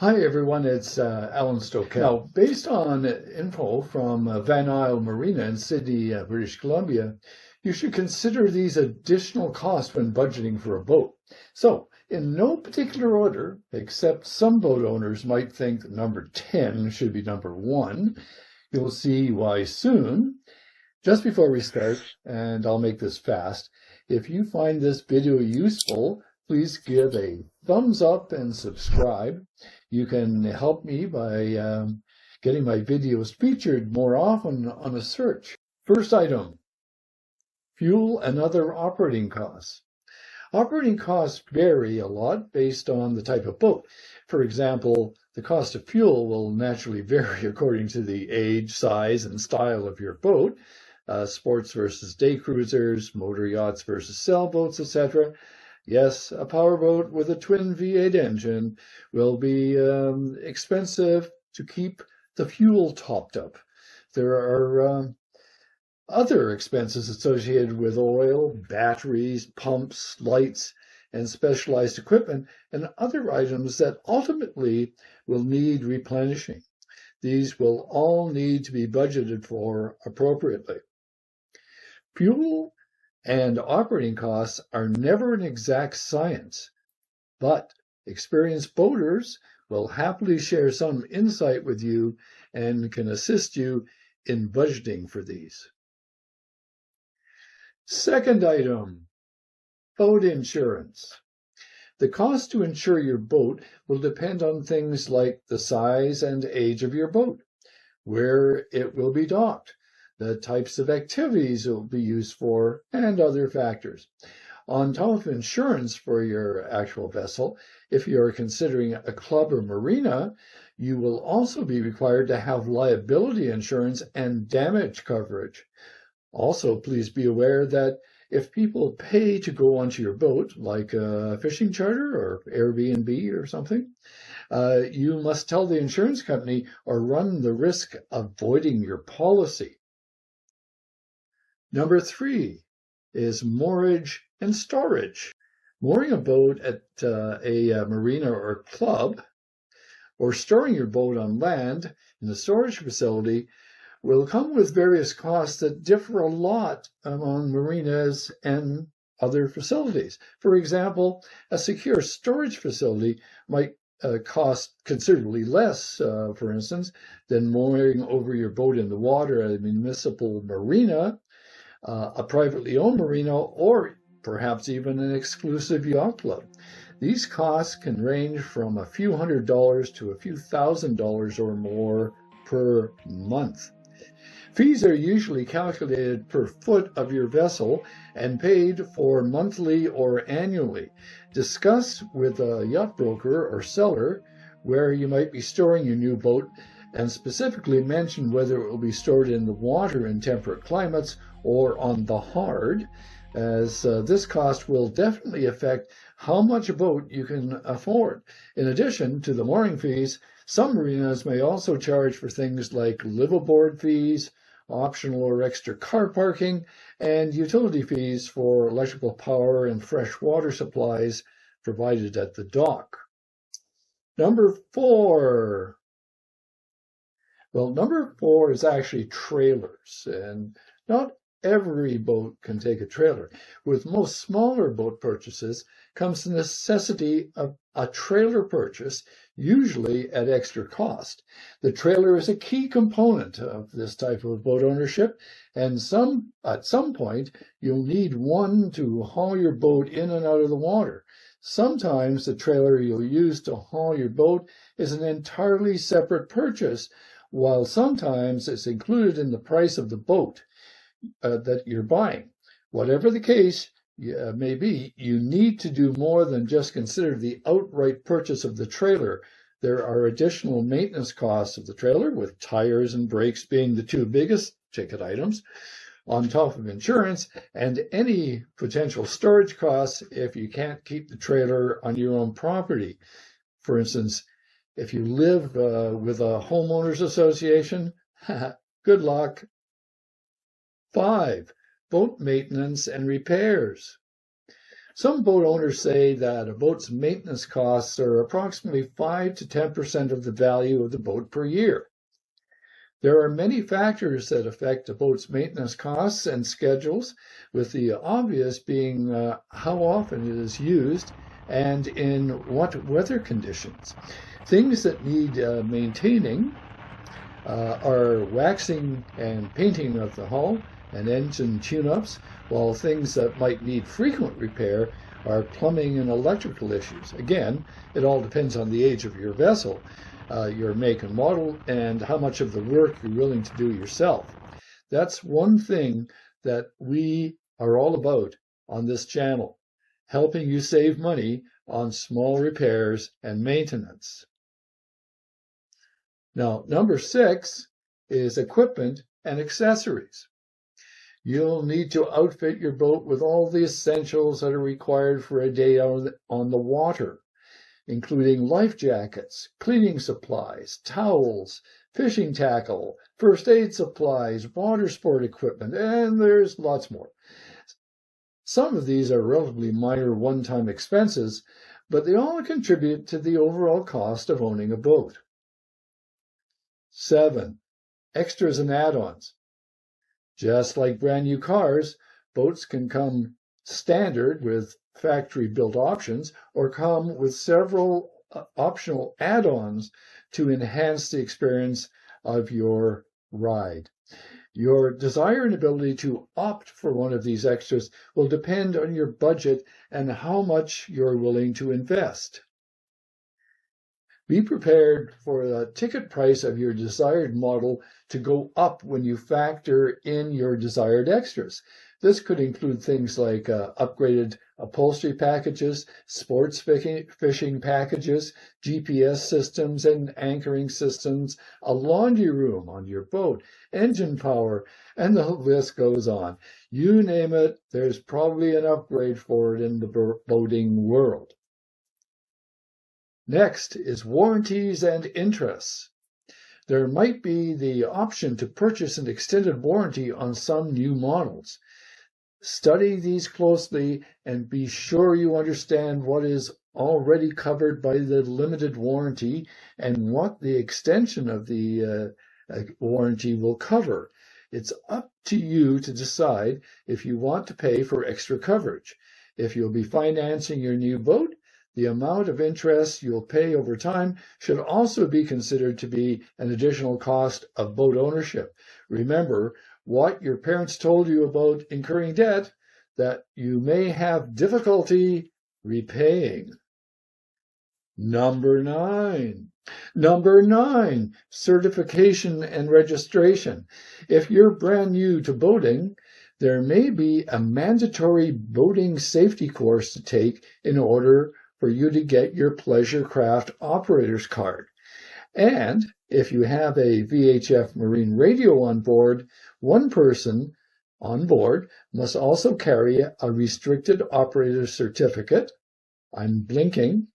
Hi everyone, it's Alan Stokel. Now, based on info from Van Isle Marina in Sydney, British Columbia, you should consider these additional costs when budgeting for a boat. So, in no particular order, except some boat owners might think that number 10 should be number 1. You'll see why soon. Just before we start, and I'll make this fast, if you find this video useful, please give a thumbs up and subscribe. You can help me by getting my videos featured more often on a search. First item, fuel and other operating costs. Operating costs vary a lot based on the type of boat. For example, the cost of fuel will naturally vary according to the age, size, and style of your boat. Sports versus day cruisers, motor yachts versus sailboats, etc. Yes, a powerboat with a twin V8 engine will be expensive to keep the fuel topped up. There are other expenses associated with oil, batteries, pumps, lights, and specialized equipment, and other items that ultimately will need replenishing. These will all need to be budgeted for appropriately. Fuel and operating costs are never an exact science, but experienced boaters will happily share some insight with you and can assist you in budgeting for these. Second item, boat insurance. The cost to insure your boat will depend on things like the size and age of your boat, where it will be docked, the types of activities it will be used for, and other factors. On top of insurance for your actual vessel, if you are considering a club or marina, you will also be required to have liability insurance and damage coverage. Also, please be aware that if people pay to go onto your boat, like a fishing charter or Airbnb or something, you must tell the insurance company or run the risk of voiding your policy. Number 3 is moorage and storage. Mooring a boat at a marina or club, or storing your boat on land in a storage facility will come with various costs that differ a lot among marinas and other facilities. For example, a secure storage facility might cost considerably less, for instance, than mooring over your boat in the water at a municipal marina, a privately owned marina, or perhaps even an exclusive yacht club. These costs can range from a few $100s to a few $1,000s or more per month. Fees are usually calculated per foot of your vessel and paid for monthly or annually. Discuss with a yacht broker or seller where you might be storing your new boat, and specifically mention whether it will be stored in the water in temperate climates or on the hard, as this cost will definitely affect how much a boat you can afford. In addition to the mooring fees, some marinas may also charge for things like liveaboard fees, optional or extra car parking, and utility fees for electrical power and fresh water supplies provided at the dock. Number 4. Well, number 4 is actually trailers, and not every boat can take a trailer. With most smaller boat purchases comes the necessity of a trailer purchase, usually at extra cost. The trailer is a key component of this type of boat ownership, and at some point you'll need one to haul your boat in and out of the water. Sometimes the trailer you'll use to haul your boat is an entirely separate purchase, while sometimes it's included in the price of the boat that you're buying. Whatever the case may be, you need to do more than just consider the outright purchase of the trailer. There are additional maintenance costs of the trailer, with tires and brakes being the 2 biggest ticket items, on top of insurance and any potential storage costs if you can't keep the trailer on your own property. For instance, if you live with a homeowners association, good luck. 5. Boat maintenance and repairs. Some boat owners say that a boat's maintenance costs are approximately 5 to 10% of the value of the boat per year. There are many factors that affect a boat's maintenance costs and schedules, with the obvious being how often it is used and in what weather conditions. Things that need maintaining are waxing and painting of the hull and engine tune-ups, while things that might need frequent repair are plumbing and electrical issues. Again, it all depends on the age of your vessel, your make and model, and how much of the work you're willing to do yourself. That's one thing that we are all about on this channel, helping you save money on small repairs and maintenance. Now, number 6 is equipment and accessories. You'll need to outfit your boat with all the essentials that are required for a day on the water, including life jackets, cleaning supplies, towels, fishing tackle, first aid supplies, water sport equipment, and there's lots more. Some of these are relatively minor one-time expenses, but they all contribute to the overall cost of owning a boat. 7. Extras and add-ons. Just like brand new cars, boats can come standard with factory-built options or come with several optional add-ons to enhance the experience of your ride. Your desire and ability to opt for one of these extras will depend on your budget and how much you're willing to invest. Be prepared for the ticket price of your desired model to go up when you factor in your desired extras. This could include things like upgraded upholstery packages, sports fishing packages, GPS systems and anchoring systems, a laundry room on your boat, engine power, and the list goes on. You name it, there's probably an upgrade for it in the boating world. Next is warranties and interests. There might be the option to purchase an extended warranty on some new models. Study these closely and be sure you understand what is already covered by the limited warranty and what the extension of the warranty will cover. It's up to you to decide if you want to pay for extra coverage. If you'll be financing your new boat, the amount of interest you'll pay over time should also be considered to be an additional cost of boat ownership. Remember what your parents told you about incurring debt that you may have difficulty repaying. Number 9, certification and registration. If you're brand new to boating, there may be a mandatory boating safety course to take in order for you to get your pleasure craft operator's card. And if you have a VHF marine radio on board, one person on board must also carry a restricted operator certificate. I'm blinking.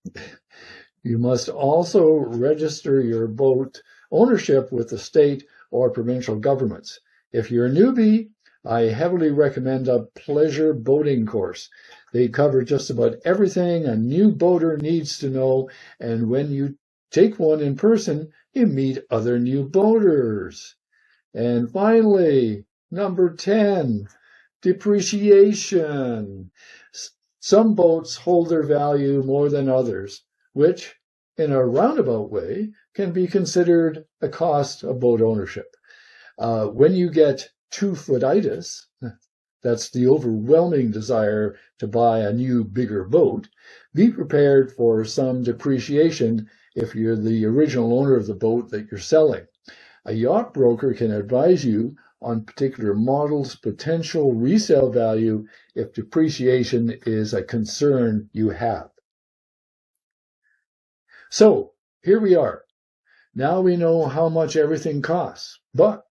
You must also register your boat ownership with the state or provincial governments. If you're a newbie, I heavily recommend a pleasure boating course. They cover just about everything a new boater needs to know, and when you take one in person, you meet other new boaters. And finally, number 10, depreciation. Some boats hold their value more than others, which, in a roundabout way, can be considered a cost of boat ownership. When you get two-footitis, that's the overwhelming desire to buy a new, bigger boat, be prepared for some depreciation if you're the original owner of the boat that you're selling. A yacht broker can advise you on particular models' potential resale value if depreciation is a concern you have. So, here we are. Now we know how much everything costs, but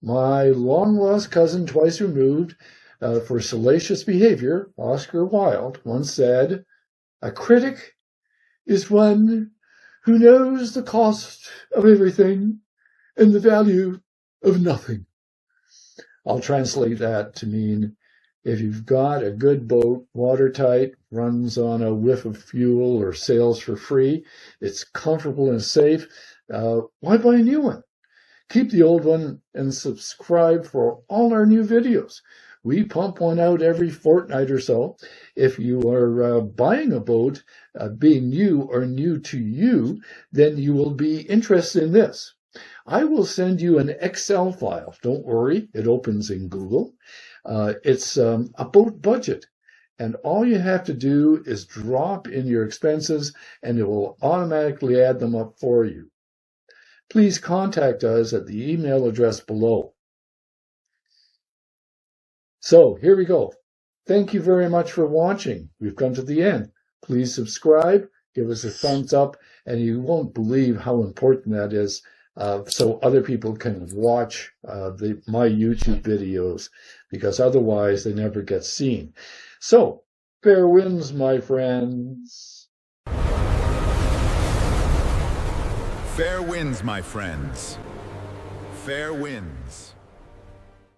my long-lost cousin twice removed for salacious behavior, Oscar Wilde, once said, "A critic is one who knows the cost of everything and the value of nothing." I'll translate that to mean If you've got a good boat, watertight, runs on a whiff of fuel or sails for free, it's comfortable and safe, why buy a new one? Keep the old one and subscribe for all our new videos. We pump one out every fortnight or so. If you are buying a boat, being new or new to you, then you will be interested in this. I will send you an Excel file. Don't worry, it opens in Google. It's a boat budget. And all you have to do is drop in your expenses and it will automatically add them up for you. Please contact us at the email address below. So here we go. Thank you very much for watching. We've come to the end. Please subscribe, give us a thumbs up, and you won't believe how important that is so other people can watch my YouTube videos, because otherwise they never get seen. So, fair winds, my friends. Fair winds, my friends. Fair winds.